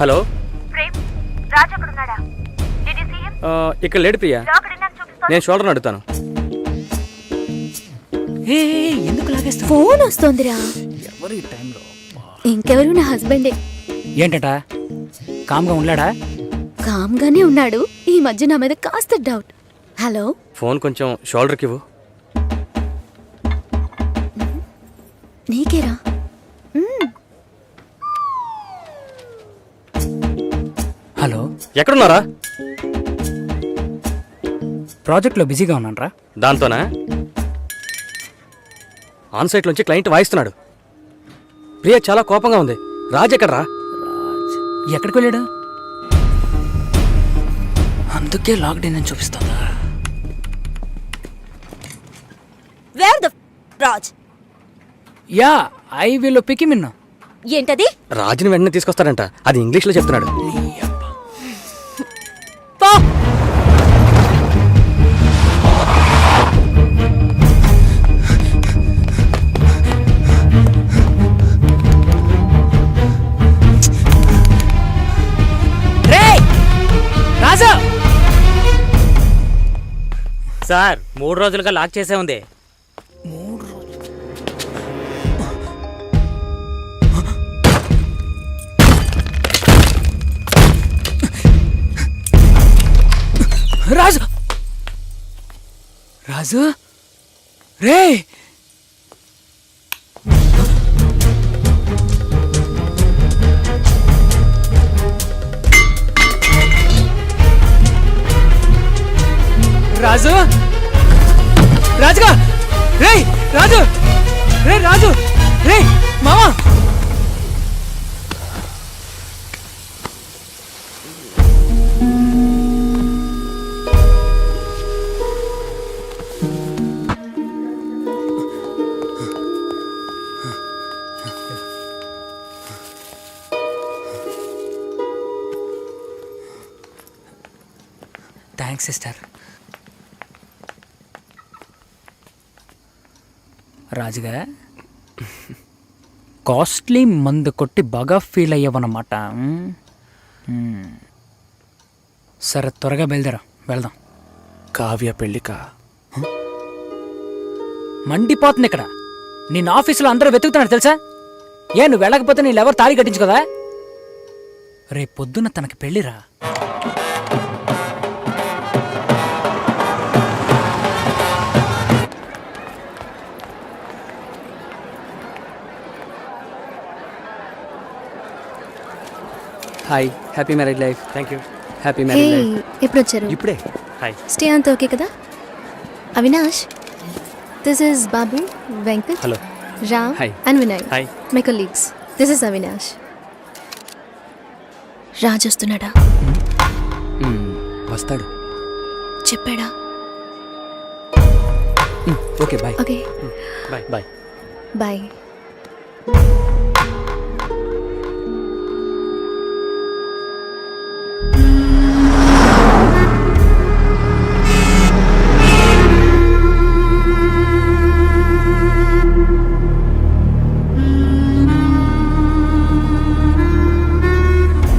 Hello Raj అక్కడ ఉన్నాడా? Did you see him? ఇక్కడ లేడు ప్రియా. నేను షోల్డర్ అడుగుతాను. ఎందుకు లాగేస్తా? ఫోన్ వస్తోందిరా. ఎవరు ఈ టైంలో? ఇంకెవరు? నా హస్బెండే. ఏంటట కామ్గా ఉన్నాడా? కామ్గానే ఉన్నాడు. ఈ మధ్య నా మీద కాస్త డౌట్. హలో, ఫోన్ కొంచెం షోల్డర్కి ఇవ్వు. నీకేరా? హలో, ఎక్కడున్నారా? ప్రాజెక్ట్లో బిజీగా ఉన్నానరా. దాంతోనా? ఆన్ సైట్ నుంచి క్లయింట్ వాయిస్తున్నాడు. ప్రియా చాలా కోపంగా ఉంది. రాజ్ ఎక్కడరా? ఎక్కడికి వెళ్ళాడు? అందుకే లాక్డౌన్ అని చూపిస్తుందా? Where the Raj? Yeah, I will pick him in. ఏంటది? రాజుని వెంటనే తీసుకొస్తాడంట. అది ఇంగ్లీష్లో చెప్తున్నాడు. రాజా సార్ 3 రోజులుగా లాక్ చేసే ఉంది. 3 రోజులు? రాజు రాజు రే రాజు రాజుగా రే రాజు రే రాజు రే మామా థ్యాంక్స్ సిస్టర్. రాజుగా కాస్ట్లీ మందు కొట్టి బాగా ఫీల్ అయ్యావన్నమాట. సరే, త్వరగా బయలుదేరా, వెళ్దాం. కావ్య పెళ్ళికా? మండిపోతుంది ఇక్కడ. నేను ఆఫీసులో అందరూ వెతుకుతున్నారు తెలుసా? నువ్వు వెళ్ళకపోతే నేను ఎవరు తాళి కట్టించు కదా. రేపు పొద్దున్న తనకి పెళ్ళిరా. Hi, happy marriage life. Thank you. Happy marriage life. ఎప్పుడు వచ్చారు? ఇప్పుడే. హాయ్. స్టే అంతా ఓకే కదా? Avinash, this is Babu, Venkat, hello, Ram Hi. And Vinay, Hi. My colleagues. This is Avinash. Raj వస్తున్నాడా? వస్తాడు. చెప్పాడా? Okay, bye. Okay, bye bye. Bye.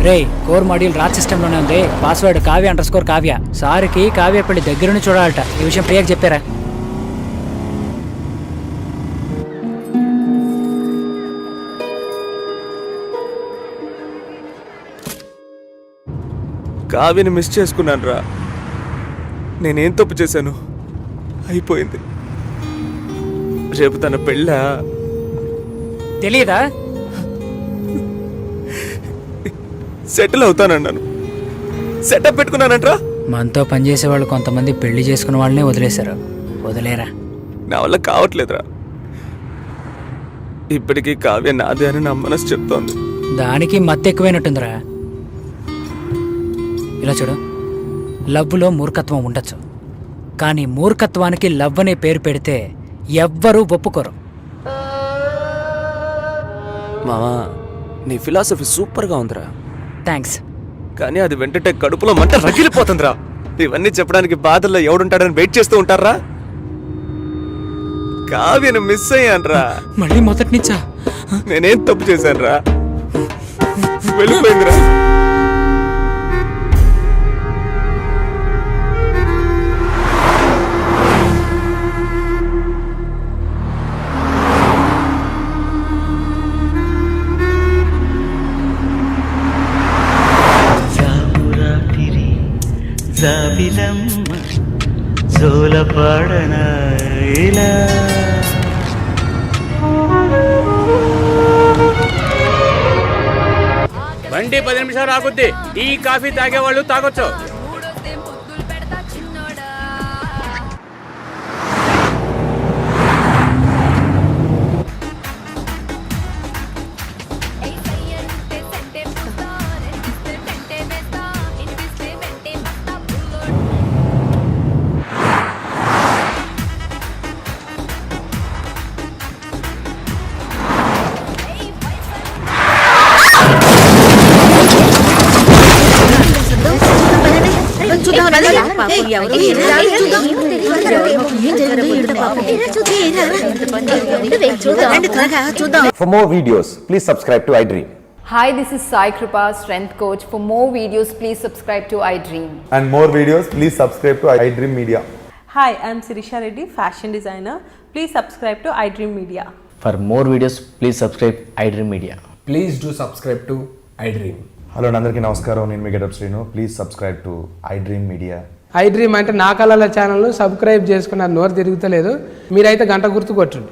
రే, కోర్ మాడ్యూల్ రాజ్ సిస్టంలోనే ఉంది. Password కావ్య_కావ్య. సార్కి కావ్య పెళ్లి దగ్గర నుంచి చూడాలట. ఈ విషయం ప్రియాకి చెప్పారా? కావ్యని మిస్ చేసుకున్నాను రా. నేనేం తప్పు చేశాను? అయిపోయింది. రేపు తన పెళ్ళా? తెలియదా? సెటిల్ అవుతానన్నాను, సెటప్ పెట్టుకున్నానంట్రా. మనతో పనిచేసే వాళ్ళు కొంతమంది పెళ్లి చేసుకున్న వాళ్ళనే వదిలేశారు. వదిలేరా? నా వల్ల కావట్లేదురా. ఇప్పటికీ కావ్య నాదే అని నా మనసు చెప్తోంది. దానికి మత్తు ఎక్కువైనట్టుందిరా. ఇలా చూడు, లవ్లో మూర్ఖత్వం ఉండొచ్చు, కానీ మూర్ఖత్వానికి లవ్ అనే పేరు పెడితే ఎవ్వరూ ఒప్పుకోరు. మామా, నీ ఫిలాసఫీ సూపర్గా ఉందిరా. థ్యాంక్స్. కానీ అది వెంటనే కడుపులో మంట రగిలిపోతుందిరా. ఇవన్నీ చెప్పడానికి బాధల్లో ఎవడుంటాడని వెయిట్ చేస్తూ ఉంటారా? కావ్యను మిస్ అయ్యాన్రా. మళ్ళీ మొదటి నుంచా? నేనేం తప్పు చేశానురా? వెళ్ళిపోయిందిరా. జామురాతిరి జాబిలమ్మ జోలపాడన ఇలా బండి 10 నిమిషాలు ఆగుద్ది. టీ కాఫీ తాగేవాళ్ళు తాగొచ్చు. For more videos, please subscribe to iDream. Hi, this is Sai Kripa, strength coach. For more videos, please subscribe to iDream. And more videos, please subscribe to iDream Media. Hi, I'm Sirisha Reddy, fashion designer. Please subscribe to iDream Media. For more videos, please subscribe iDream Media. Please do subscribe to iDream. Hello అందరికీ నమస్కారం, నేను మీ getup Srinu. Please subscribe to iDream Media. iDream అంటే నా కళల channel subscribe చేసుకున్న నోరు తిరుగుతలేదు. మీరైతే గంట గుర్తు కొట్టండి.